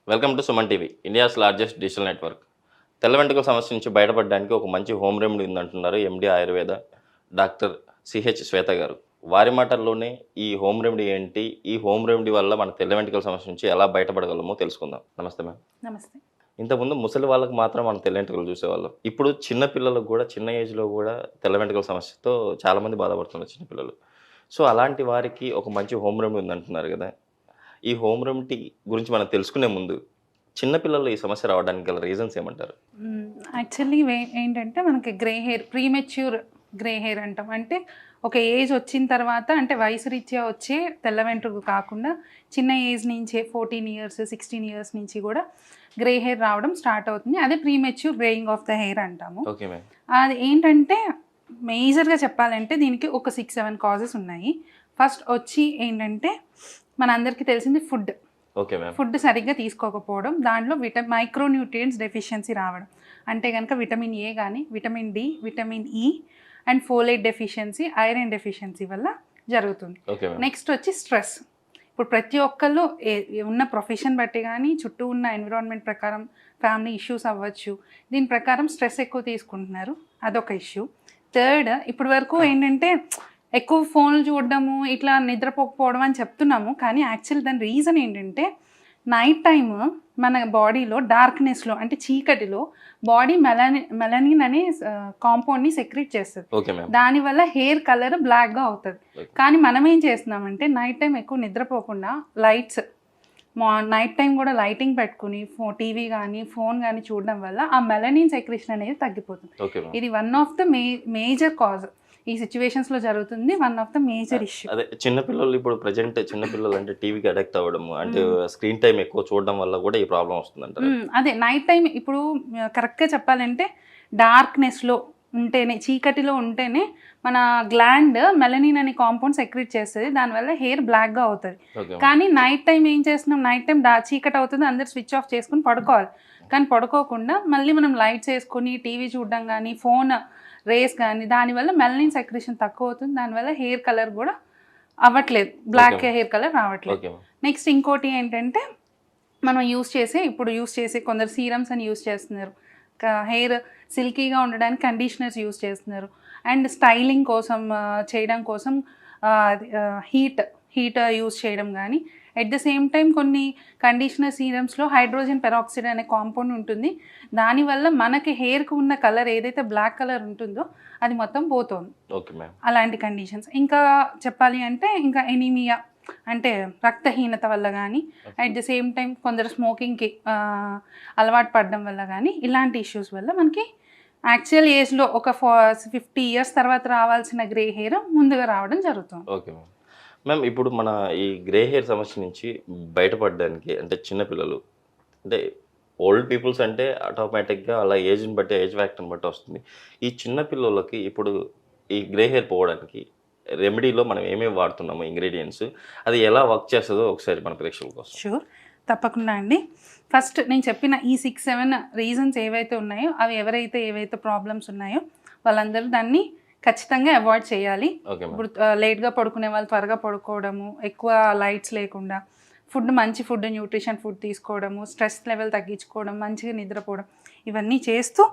Welcome to Suman TV, India's largest digital network. తెల్ల వెంట్రుకల సమస్య నుంచి బయటపడడానికి ఒక మంచి హోమ్ రెమెడీ ఉందంటున్నారు ఎండి ఆయుర్వేద డాక్టర్ సిహెచ్ శ్వేత గారు. వారి మాటల్లోనే ఈ హోమ్ రెమెడీ ఏంటి, ఈ హోమ్ రెమెడీ వల్ల మన తెల్ల వెంట్రుకల సమస్య నుంచి ఎలా బయటపడగలమో తెలుసుకుందాం. నమస్తే మ్యామ్. నమస్తే. ఇంతకుముందు ముసలి వాళ్ళకి మాత్రం మనం తెల్ల వెంట్రుకలు చూసేవాళ్ళం. ఇప్పుడు చిన్న పిల్లలకు కూడా చిన్న ఏజ్లో కూడా తెల్ల వెంట్రుకల సమస్యతో చాలామంది బాధపడుతున్నారు చిన్నపిల్లలు. సో అలాంటి వారికి ఒక మంచి హోమ్ రెమెడీ ఉందంటున్నారు కదా. ఈ హోమ్ రెమెడీ గురించి మనం తెలుసుకునే ముందు చిన్నపిల్లల్లో ఈ సమస్య రావడానికి గల రీజన్స్ ఏమంటారు? యాక్చువల్లీ ఏంటంటే మనకి grey hair, premature grey hair అంటాం. అంటే ఒక ఏజ్ వచ్చిన తర్వాత, అంటే వయసు రీత్యా వచ్చే తెల్ల వెంట్రుక కాకుండా చిన్న ఏజ్ నుంచే 14 ఇయర్స్ 16 ఇయర్స్ నుంచి కూడా గ్రే హెయిర్ రావడం స్టార్ట్ అవుతుంది. అదే premature greying of the hair అంటాము. Okay ma'am. అది ఏంటంటే మేజర్గా చెప్పాలంటే దీనికి ఒక 6-7 కాజెస్ ఉన్నాయి. ఫస్ట్ వచ్చి ఏంటంటే మనందరికీ తెలిసింది ఫుడ్. Okay ma'am. ఫుడ్ సరిగ్గా తీసుకోకపోవడం, దాంట్లో మైక్రోన్యూట్రియంట్స్ డెఫిషియన్సీ రావడం. అంటే కనుక విటమిన్ ఏ కానీ, vitamin D, vitamin E and folate deficiency, iron deficiency వల్ల జరుగుతుంది. Okay ma'am. నెక్స్ట్ వచ్చి స్ట్రెస్. ఇప్పుడు ప్రతి ఒక్కళ్ళు ఉన్న ప్రొఫెషన్ బట్టి కానీ, చుట్టూ ఉన్న ఎన్విరాన్మెంట్ ప్రకారం ఫ్యామిలీ ఇష్యూస్ అవ్వచ్చు, దీని ప్రకారం స్ట్రెస్ ఎక్కువ తీసుకుంటున్నారు, అదొక ఇష్యూ. థర్డ్, ఇప్పటి వరకు ఏంటంటే ఎక్కువ ఫోన్లు చూడడము, ఇట్లా నిద్రపోకపోవడం అని చెప్తున్నాము. కానీ యాక్చువల్ దాని రీజన్ ఏంటంటే నైట్ టైమ్ మన బాడీలో డార్క్నెస్లో, అంటే చీకటిలో బాడీ మెలనిన్ అనే కాంపౌండ్ని సెక్రీట్ చేస్తుంది. Okay ma'am. దానివల్ల హెయిర్ కలర్ బ్లాక్గా అవుతుంది. కానీ మనం ఏం చేస్తున్నామంటే నైట్ టైం ఎక్కువ నిద్రపోకుండా లైట్స్, నైట్ టైం కూడా లైటింగ్ పెట్టుకుని టీవీ కానీ ఫోన్ కానీ చూడడం వల్ల ఆ మెలనిన్ సెక్రేషన్ అనేది తగ్గిపోతుంది. Okay ma'am. ఇది one of the major cause ఈ సిచ్యువేషన్స్లో జరుగుతుంది. One of the major issue. అదే చిన్నపిల్లలు ఇప్పుడు ప్రజెంట్ చిన్నపిల్లలు అంటే టీవీకి అడిక్ట్ అవ్వడం, అంటే స్క్రీన్ టైం ఎక్కువ చూడడం వల్ల కూడా ఈ ప్రాబ్లం వస్తుందంటారు. అదే నైట్ టైం ఇప్పుడు కరెక్ట్గా చెప్పాలంటే డార్క్నెస్లో ఉంటేనే, చీకటిలో ఉంటేనే మన గ్లాండ్ మెలనిన్ అనే కాంపౌండ్ సెక్రీట్ చేస్తుంది. దానివల్ల హెయిర్ బ్లాక్గా అవుతుంది. కానీ నైట్ టైం ఏం చేస్తున్నాం, నైట్ టైం చీకటి అవుతుంది, అందరు స్విచ్ ఆఫ్ చేసుకుని పడుకోవాలి. కానీ పడుకోకుండా మళ్ళీ మనం లైట్స్ వేసుకొని టీవీ చూడడం కానీ, ఫోన్ రేస్ కానీ, దానివల్ల మెలనిన్ సెక్రేషన్ తక్కువ అవుతుంది. దానివల్ల హెయిర్ కలర్ కూడా అవ్వట్లేదు, బ్లాక్ హెయిర్ కలర్ రావట్లేదు. నెక్స్ట్ ఇంకోటి ఏంటంటే మనం యూస్ చేసే కొందరు సీరమ్స్ అని యూస్ చేస్తున్నారు. హెయిర్ సిల్కీగా ఉండడానికి కండిషనర్స్ యూస్ చేస్తున్నారు. అండ్ స్టైలింగ్ కోసం చేయడం కోసం హీట్ యూస్ చేయడం కానీ, ఎట్ ద సేమ్ టైం కొన్ని కండిషనర్ సీరమ్స్లో హైడ్రోజన్ పెరాక్సైడ్ అనే కాంపౌండ్ ఉంటుంది. దానివల్ల మనకి హెయిర్కి ఉన్న కలర్ ఏదైతే బ్లాక్ కలర్ ఉంటుందో అది మొత్తం పోతుంది. Okay ma'am. అలాంటి కండిషన్స్. ఇంకా చెప్పాలి అంటే ఇంకా ఎనీమియా, అంటే రక్తహీనత వల్ల కానీ, అట్ ద సేమ్ టైం కొందరు స్మోకింగ్కి అలవాటు పడడం వల్ల కానీ, ఇలాంటి ఇష్యూస్ వల్ల మనకి యాక్చువల్ ఏజ్లో ఒక 50 ఇయర్స్ తర్వాత రావాల్సిన గ్రే హెయిర్ ముందుగా రావడం జరుగుతుంది. Okay ma'am. మ్యామ్, ఇప్పుడు మన ఈ గ్రే హెయిర్ సమస్య నుంచి బయటపడడానికి అంటే చిన్నపిల్లలు, అంటే ఓల్డ్ పీపుల్స్ అంటే ఆటోమేటిక్గా అలా ఏజ్ని బట్టి, ఏజ్ ఫ్యాక్టర్ని బట్టి వస్తుంది. ఈ చిన్నపిల్లలకి ఇప్పుడు ఈ గ్రే హెయిర్ పోవడానికి రెమెడీలో మనం ఏమేమి వాడుతున్నాము, ఇంగ్రీడియంట్స్, అది ఎలా వర్క్ చేస్తుందో ఒకసారి మన ప్రేక్షకుల కోసం. షూర్, తప్పకుండా అండి. ఫస్ట్ నేను చెప్పిన ఈ 6-7 రీజన్స్ ఏవైతే ఉన్నాయో, అవి ఏవైతే ప్రాబ్లమ్స్ ఉన్నాయో వాళ్ళందరూ దాన్ని ఖచ్చితంగా అవాయిడ్ చేయాలి. ఇప్పుడు లేట్గా పడుకునే వాళ్ళు త్వరగా పడుకోవడము, ఎక్కువ లైట్స్ లేకుండా, మంచి ఫుడ్, న్యూట్రిషన్ ఫుడ్ తీసుకోవడము, స్ట్రెస్ లెవెల్ తగ్గించుకోవడం, మంచిగా నిద్రపోవడం, ఇవన్నీ చేస్తూ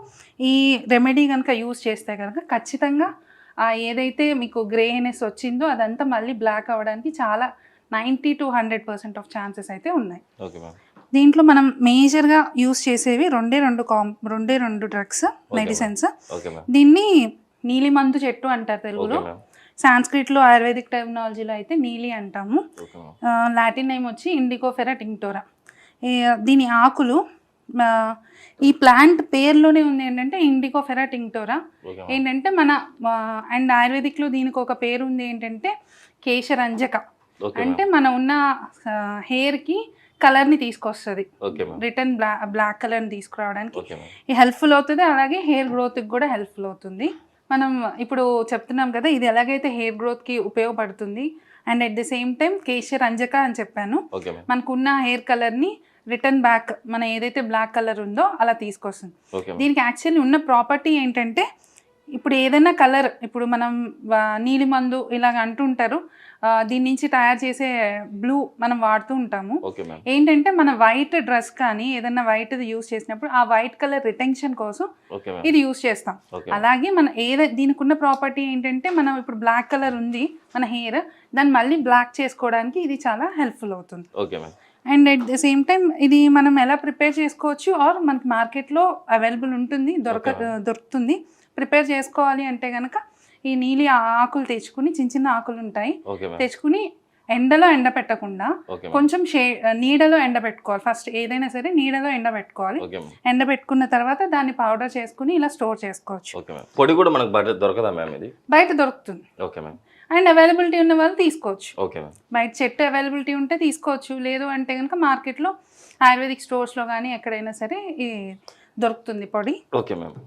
ఈ రెమెడీ కనుక యూజ్ చేస్తే కనుక ఖచ్చితంగా ఏదైతే మీకు గ్రేనెస్ వచ్చిందో అదంతా మళ్ళీ బ్లాక్ అవ్వడానికి చాలా 90 to 100% ఆఫ్ ఛాన్సెస్ అయితే ఉన్నాయి. దీంట్లో మనం మేజర్గా యూజ్ చేసేవి రెండే రెండు డ్రగ్స్, మెడిసిన్స్. దీన్ని నీలిమందు చెట్టు అంటారు తెలుగులో, సాంస్క్రిట్లో ఆయుర్వేదిక్ టెర్మినాలజీలో అయితే నీలి అంటాము. లాటిన్ నేమ్ వచ్చి ఇండికోఫెరా టింక్టోరా. దీని ఆకులు, ఈ ప్లాంట్ పేర్లోనే ఉంది ఏంటంటే ఇండికోఫెరా టింక్టోరా. ఏంటంటే మన అండ్ ఆయుర్వేదిక్లో దీనికి ఒక పేరు ఉంది ఏంటంటే కేశరంజక. అంటే మన ఉన్న హెయిర్కి కలర్ని తీసుకొస్తుంది, రిటర్న్ బ్లాక్ కలర్ని తీసుకురావడానికి హెల్ప్ఫుల్ అవుతుంది. అలాగే హెయిర్ గ్రోత్కి కూడా హెల్ప్ఫుల్ అవుతుంది. మనం ఇప్పుడు చెప్తున్నాం కదా, ఇది ఎలాగైతే హెయిర్ గ్రోత్కి ఉపయోగపడుతుంది and at the same time కేశరంజక అని చెప్పాను, మనకున్న హెయిర్ కలర్ని రిటర్న్ బ్యాక్, మన ఏదైతే బ్లాక్ కలర్ ఉందో అలా తీసుకొస్తుంది. దీనికి యాక్చువల్లీ ఉన్న ప్రాపర్టీ ఏంటంటే, ఇప్పుడు ఏదైనా కలర్, ఇప్పుడు మనం నీలిమందు ఇలాగ అంటుంటారు, దీని నుంచి తయారు చేసే బ్లూ మనం వాడుతూ ఉంటాము. Okay ma'am. ఏంటంటే మన వైట్ డ్రెస్ కానీ ఏదైనా వైట్ యూస్ చేసినప్పుడు ఆ వైట్ కలర్ రిటెన్షన్ కోసం ఓకే మ్యామ్. ఇది యూస్ చేస్తాం. ఓకే. అలాగే మన దీనికి ఉన్న ప్రాపర్టీ ఏంటంటే మనం ఇప్పుడు బ్లాక్ కలర్ ఉంది మన హెయిర్, దాన్ని మళ్ళీ బ్లాక్ చేసుకోవడానికి ఇది చాలా హెల్ప్ఫుల్ అవుతుంది. Okay ma'am. And at the same time ఇది మనం ఎలా ప్రిపేర్ చేసుకోవచ్చు ఆర్ మనకి మార్కెట్లో అవైలబుల్ ఉంటుంది, దొరుకుతుంది. ప్రిపేర్ చేసుకోవాలి అంటే కనుక ఈ నీలి ఆకులు తెచ్చుకుని, చిన్న చిన్న ఆకులు ఉంటాయి, ఓకే మ్యామ్. తెచ్చుకుని ఎండలో ఎండబెట్టకుండా ఓకే మ్యామ్. కొంచెం నీడలో ఎండబెట్టుకోవాలి. ఫస్ట్ ఏదైనా సరే నీడలో ఎండబెట్టుకోవాలి. Okay ma'am. ఎండబెట్టుకున్న తర్వాత దాన్ని పౌడర్ చేసుకుని ఇలా స్టోర్ చేసుకోవచ్చు. Okay ma'am. పొడి కూడా మనకు బయట దొరకదా మ్యామ్ ఇది? బయట దొరుకుతుంది. Okay ma'am. అండ్ అవైలబిలిటీ ఉన్న వాళ్ళు తీసుకోవచ్చు. Okay ma'am. బయట చెట్టు అవైలబిలిటీ ఉంటే తీసుకోవచ్చు, లేదు అంటే కనుక మార్కెట్లో ఆయుర్వేదిక్ స్టోర్స్లో కానీ ఎక్కడైనా సరే ఈ దొరుకుతుంది పొడి. Okay ma'am.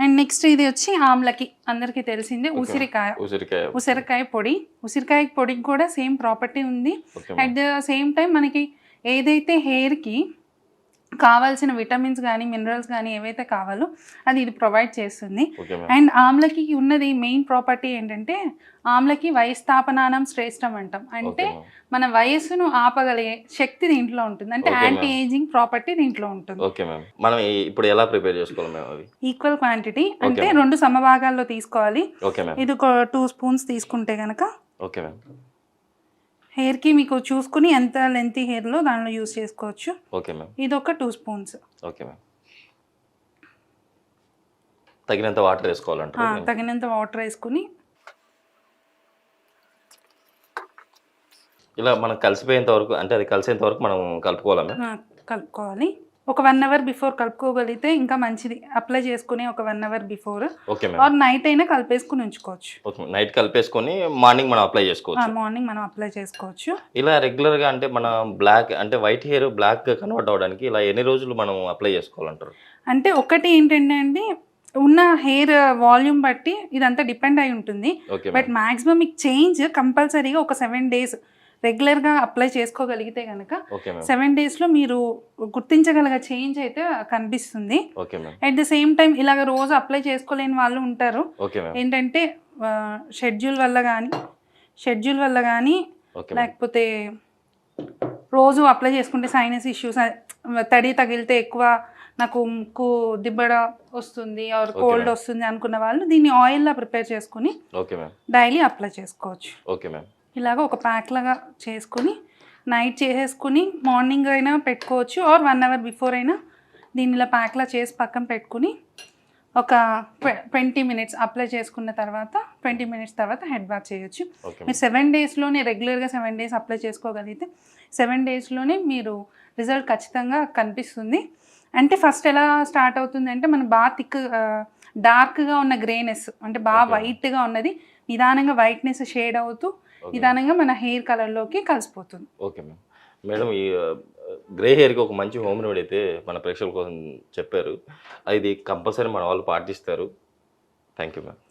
అండ్ నెక్స్ట్ ఇది వచ్చి ఆమ్లకి, అందరికీ తెలిసిందే ఉసిరికాయ. ఉసిరికాయ పొడి. ఉసిరికాయ పొడికి కూడా సేమ్ ప్రాపర్టీ ఉంది. అట్ ద సేమ్ టైం మనకి ఏదైతే హెయిర్కి కావాల్సిన విటమిన్స్ కానీ మినరల్స్ కానీ ఏవైతే కావాలో అది ఇది ప్రొవైడ్ చేస్తుంది. అండ్ ఆమ్లకి ఉన్నది మెయిన్ ప్రాపర్టీ ఏంటంటే ఆమ్లకి వయస్థాపనానం శ్రేష్టం అంటాం. అంటే మన వయస్సును ఆపగలిగే శక్తి దీంట్లో ఉంటుంది. అంటే యాంటీ ఏజింగ్ ప్రాపర్టీ దీంట్లో ఉంటుంది. Okay ma'am. మనం ఇప్పుడు ఎలా ప్రిపేర్ చేసుకోవాలి మ్యామ్ అవి? ఈక్వల్ క్వాంటిటీ అంటే 2 సమభాగాల్లో తీసుకోవాలి. Okay ma'am. ఇది ఒక 2 స్పూన్స్ తీసుకుంటే కనుక ఓకే మ్యామ్. హెయిర్కి మీకు చూసుకుని ఎంత లెంతీ హెయిర్లో దానిలో యూస్ చేసుకోవచ్చు. Okay ma'am. ఇది ఒక 2 స్పూన్స్. Okay ma'am. తగినంత వాటర్ వేసుకోవాలంటారు? తగినంత వాటర్ వేసుకుని ఇలా మనం కలిసిపోయేంత వరకు, అంటే అది కలిసేంత వరకు మనం కలుపుకోవాలా మ్యామ్? కలుపుకోవాలి. ఒక 1 అవర్ బిఫోర్ కలుపుకోగలిగితే ఇంకా మంచిది. అప్లై చేసుకుని ఒక 1 అవర్ బిఫోర్ ఆర్ నైట్ అయినా కలిపేసుకుని ఉంచుకోవచ్చు. నైట్ కలిపేసుకొని మార్నింగ్ మనం అప్లై చేసుకోవచ్చు. మార్నింగ్ మనం అప్లై చేసుకోవచ్చు. ఇలా రెగ్యులర్గా అంటే మన బ్లాక్ అంటే వైట్ హెయిర్ బ్లాక్గా కన్వర్ట్ అవ్వడానికి ఇలా ఎన్ని రోజులు మనం అప్లై చేసుకోవాలంటారు? అంటే ఒకటి ఏంటంటే అండి, ఉన్న హెయిర్ వాల్యూమ్ బట్టి ఇదంతా డిపెండ్ అయి ఉంటుంది. బట్ మ్యాక్సిమం మీకు చేంజ్ కంపల్సరీగా ఒక 7 days రెగ్యులర్గా అప్లై చేసుకోగలిగితే కనుక 7 daysలో మీరు గుర్తించగలిగే చేంజ్ అయితే కనిపిస్తుంది. అట్ ద సేమ్ టైం ఇలాగ రోజు అప్లై చేసుకోలేని వాళ్ళు ఉంటారు. ఏంటంటే షెడ్యూల్ వల్ల కానీ లేకపోతే రోజు అప్లై చేసుకుంటే సైనస్ ఇష్యూస్, తడి తగిలితే ఎక్కువ నాకు ముక్కు దిబ్బడ వస్తుంది ఆర్ కోల్డ్ వస్తుంది అనుకున్న వాళ్ళు దీన్ని ఆయిల్లా ప్రిపేర్ చేసుకుని డైలీ అప్లై చేసుకోవచ్చు. ఇలాగ ఒక ప్యాక్ లాగా చేసుకుని నైట్ చేసేసుకుని మార్నింగ్ అయినా పెట్టుకోవచ్చు ఆర్ 1 అవర్ బిఫోర్ అయినా దీన్ని ఇలా ప్యాక్లా చేసి పక్కన పెట్టుకుని ఒక 20 minutes అప్లై చేసుకున్న తర్వాత 20 minutes తర్వాత హెడ్ బాత్ చేయొచ్చు. మీరు 7 daysలోనే రెగ్యులర్గా 7 days అప్లై చేసుకోగలిగితే 7 daysలోనే మీరు రిజల్ట్ ఖచ్చితంగా కనిపిస్తుంది. అంటే ఫస్ట్ ఎలా స్టార్ట్ అవుతుంది అంటే మనం బాగా డార్క్గా ఉన్న గ్రేనెస్ అంటే బాగా వైట్గా ఉన్నది నిదానంగా వైట్నెస్ షేడ్ అవుతూ నిదానంగా మన హెయిర్ కలర్లోకి కలిసిపోతుంది. Okay ma'am. మేడం, ఈ గ్రే హెయిర్కి ఒక మంచి హోమ్ రెమెడీ అయితే మన ప్రేక్షకుల కోసం చెప్పారు. ఇది కంపల్సరీ మన వాళ్ళు పాటిస్తారు. Thank you ma'am.